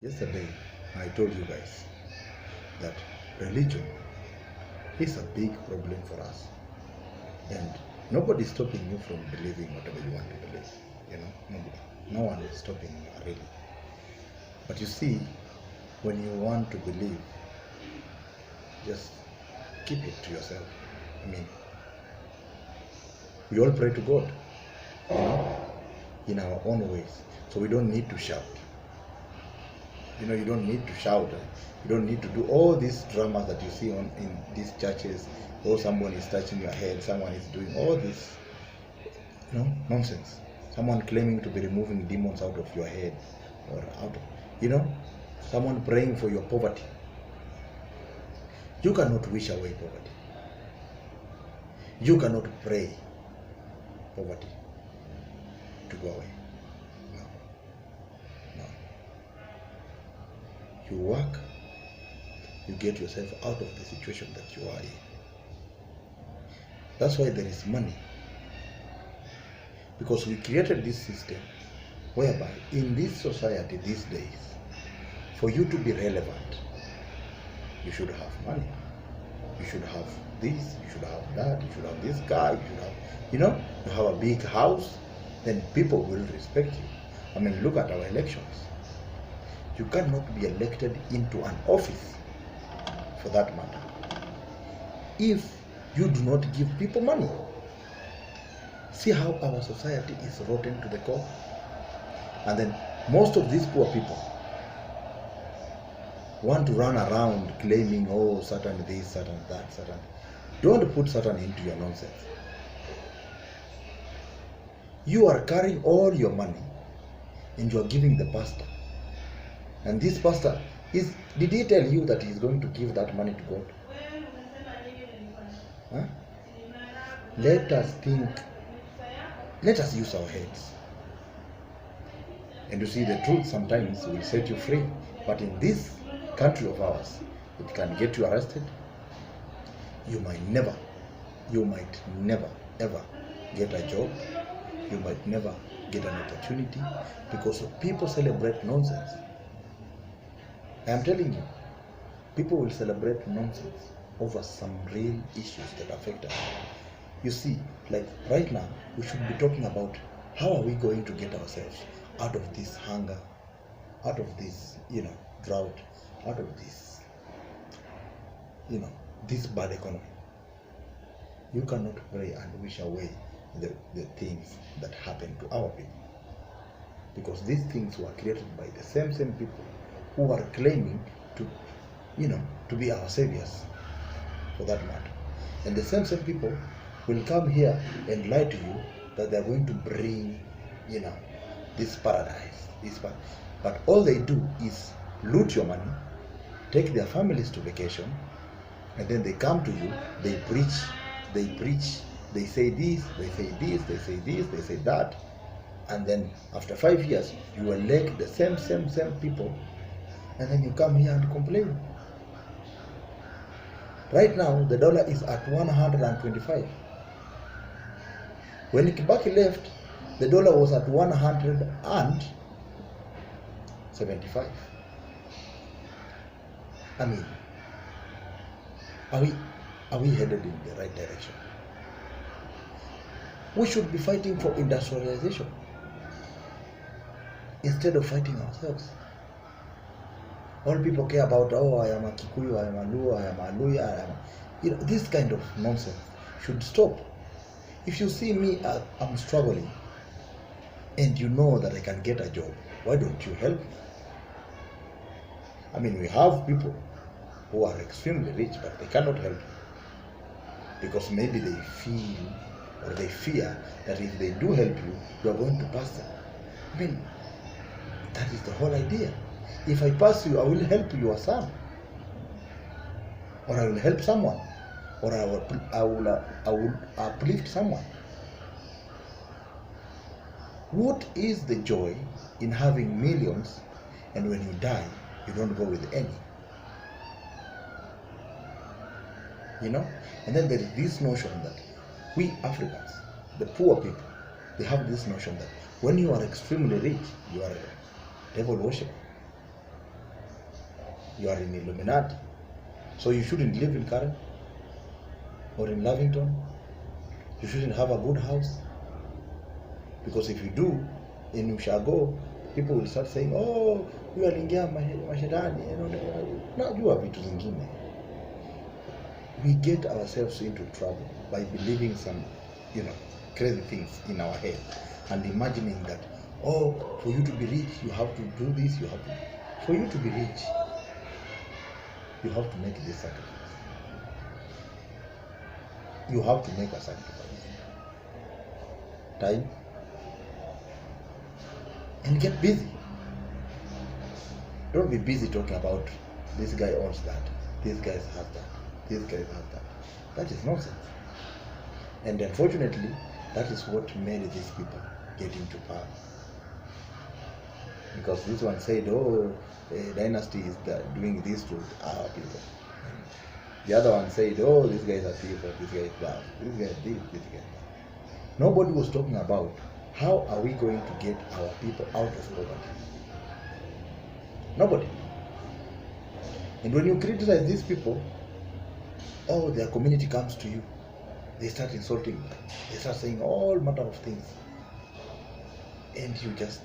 Yesterday, I told you guys that religion is a big problem for us, and nobody is stopping you from believing whatever you want to believe. Nobody, no one is stopping you really. But you see, when you want to believe, just keep it to yourself. I mean, we all pray to God, you know, in our own ways, so we don't need to shout. You don't need to shout. You don't need to do all these dramas that you see in these churches. Or someone is touching your head, someone is doing all this, nonsense. Someone claiming to be removing demons out of your head, or out of, someone praying for your poverty. You cannot wish away poverty. You cannot pray poverty to go away. No. You work, you get yourself out of the situation that you are in. That's why there is money. Because we created this system whereby in this society these days, for you to be relevant, you should have money. You should have this, you should have that, you should have this guy, you should have, you have a big house, then people will respect you. I mean, look at our elections. You cannot be elected into an office, for that matter, if you do not give people money. See how our society is rotten to the core? And then most of these poor people want to run around claiming, oh, Satan this, Satan that, Satan. Don't put Satan into your nonsense. You are carrying all your money and you are giving the pastor. And this pastor, did he tell you that he's going to give that money to God? Huh? Let us think. Let us use our heads. And you see, the truth sometimes will set you free. But in this country of ours, it can get you arrested. You might never ever get a job. You might never get an opportunity because people celebrate nonsense. I am telling you, people will celebrate nonsense over some real issues that affect us. You see, like right now, we should be talking about how are we going to get ourselves out of this hunger, out of this, drought, out of this, this bad economy. You cannot pray and wish away the things that happen to our people. Because these things were created by the same people who are claiming to be our saviors, for that matter. And the same people will come here and lie to you that they're going to bring, this paradise. But all they do is loot your money, take their families to vacation, and then they come to you, they preach, they say this, they say this, they say this, they say that, and then after 5 years, you elect the same people, and then you come here and complain. Right now, the dollar is at 125. When Kibaki left, the dollar was at 175. I mean, are we headed in the right direction? We should be fighting for industrialization instead of fighting ourselves. All people care about, oh, I am a Kikuyu, I am a Luo, I am a Luya, this kind of nonsense should stop. If you see me, I'm struggling, and you know that I can get a job, why don't you help me? I mean, we have people who are extremely rich, but they cannot help you because maybe they feel or they fear that if they do help you, you are going to pass them. I mean, that is the whole idea. If I pass you, I will help your son, or I will help someone, or I will uplift someone. What is the joy in having millions, and when you die, you don't go with any? And then there is this notion that we Africans, the poor people, they have this notion that when you are extremely rich, you are a devil worshiper. you are in Illuminati. So you shouldn't live in Karen or in Lavington. You shouldn't have a good house. Because if you do, in Ushago, people will start saying, oh, you are ingia mashetani, najua vitu zingine. We get ourselves into trouble by believing some, crazy things in our head and imagining that, oh, for you to be rich, you have to do this, for you to be rich, you have to make this sacrifice. You have to make a sacrifice. Time. And get busy. Don't be busy talking about this guy owns that, this guy has that, this guy has that. That is nonsense. And unfortunately, that is what made these people get into power. Because this one said, oh, dynasty is doing this to our people. The other one said, oh, this guy is a thief, this guy is that, this guy is this, this guy is that. Nobody was talking about how are we going to get our people out of poverty. Nobody. And when you criticize these people, oh, their community comes to you. They start insulting. They start saying all manner of things. And you just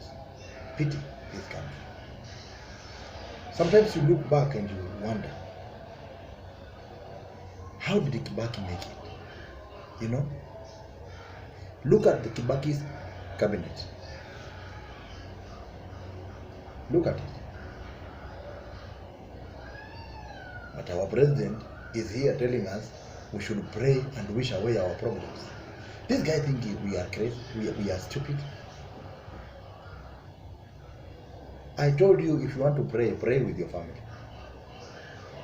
pity this country. Sometimes you look back and you wonder, how did Kibaki make it? Look at the Kibaki's cabinet. Look at it. But our president is here telling us we should pray and wish away our problems. This guy thinks we are crazy, we are stupid. I told you, if you want to pray, pray with your family.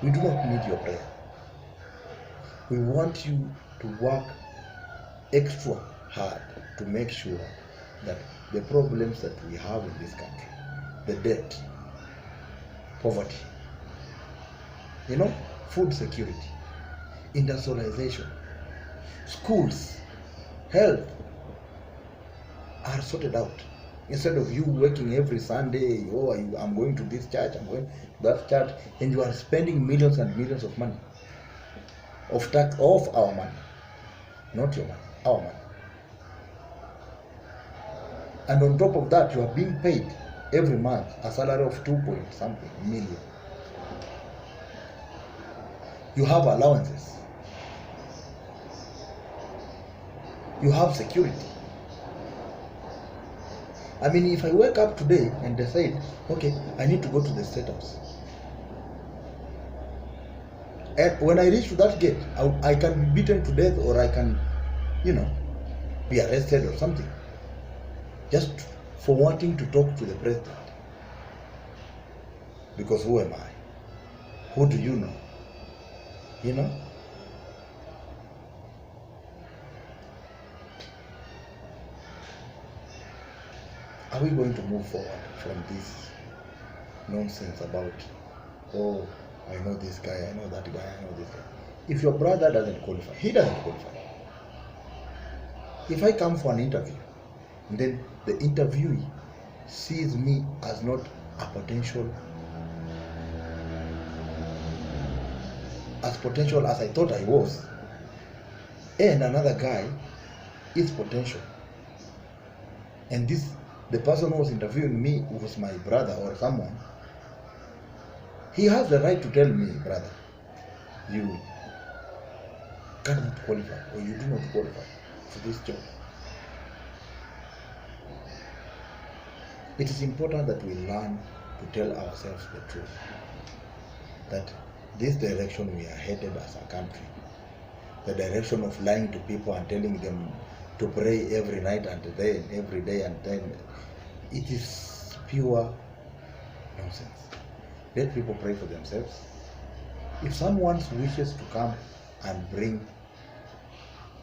We do not need your prayer. We want you to work extra hard to make sure that the problems that we have in this country, the debt, poverty, food security, industrialization, schools, health, are sorted out. Instead of you working every Sunday, oh, I'm going to this church, I'm going to that church, and you are spending millions and millions of money, of tax, of our money, not your money, our money. And on top of that, you are being paid every month a salary of 2-point-something million. You have allowances. You have security. I mean, if I wake up today and decide, okay, I need to go to the State House, and when I reach to that gate, I can be beaten to death, or I can, be arrested or something, just for wanting to talk to the president. Because who am I? Who do you know? Are we going to move forward from this nonsense about, oh, I know this guy, I know that guy, I know this guy? If your brother doesn't qualify, he doesn't qualify. If I come for an interview, and then the interviewee sees me as not a potential as I thought I was, and another guy is potential, and the person who was interviewing me was my brother or someone, he has the right to tell me, brother, you cannot qualify, or you do not qualify for this job. It is important that we learn to tell ourselves the truth, that this direction we are headed as a country, the direction of lying to people and telling them to pray every night and day, every day, and then it is pure nonsense. Let people pray for themselves. If someone wishes to come and bring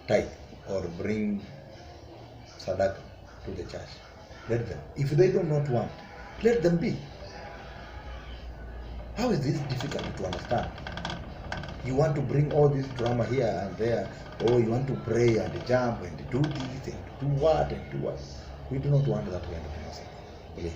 tithe or bring sadaka to the church, let them. If they do not want, let them be. How is this difficult to understand? You want to bring all this drama here and there, or you want to pray and jump and do this and do what and do what. We do not want that kind of thing. Please.